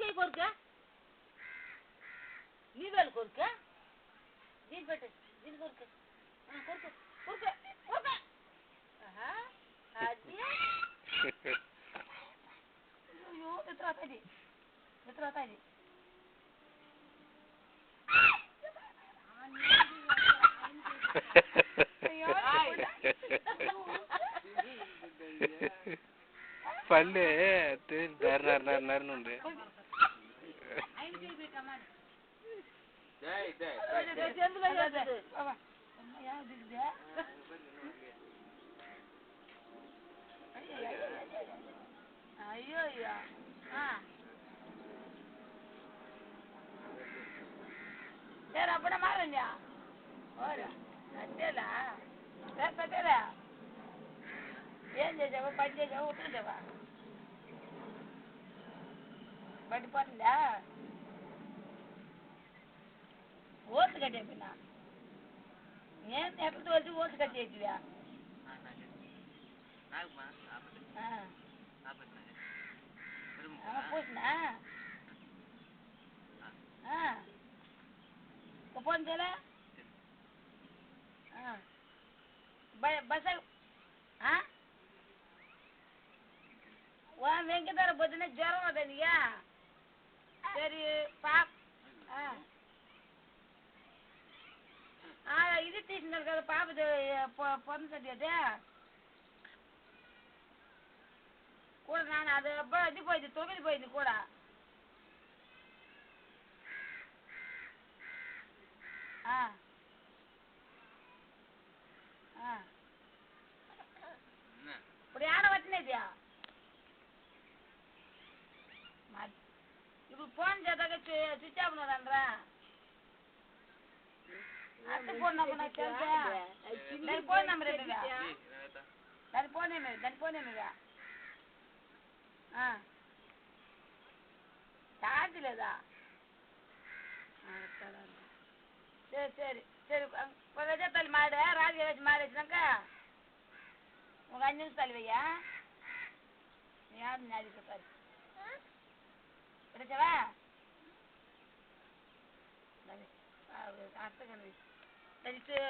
చేయి కొరుక నీ వేలు కొరుక దీని పెట్టు దీని కొరుక కొరుకు కొరుక కొరుక అది అయ్యో ఎత్తురాతాది ఎత్తురాతాది పల్లె నరనుంది అయ్యో అయ్యో సరే అప్పుడే మారండి అంతేలా అంతేలా ఏం చేసావా పని చేసావా ఉంటుందేవా పడిపోతుందా ఓట్లు కట్టేపినా ఏం ఎట్లా తోచి ఓట్లు కట్టేటివా పూసినా ఫోన్ చేయలే బస్ வெங்கதார போச்சுன்னா ஜுரம் வருதுயா சரி இது తీసిన కదా పాపది పొందది అదే కూడా నాన్న అది అబ్బా అది పోయింది 9 పోయింది కూడా ఇప్పుడు ఏడ వచ్చినది ఇప్పుడు ఫోన్ చేద్దాక స్విచ్ ఆఫ్ ఉన్నదండ్రా అత్త ఫోన్ నంబర్ నాకు తెలుసా దాని ఫోన్ నంబర్ ఏమివా దాని ఫోన్ ఏమివా ఛార్జ్ లేదా சரி சரி சரி ரஜா தள்ளி மாடு ராஜா வச்சு மாடு வச்சுனாக்கா உங்கள் 5 நிமிஷம் தள்ளி வையா யாரும் ஞாபகம் இருக்காது கிடைச்சவா அர்த்தம்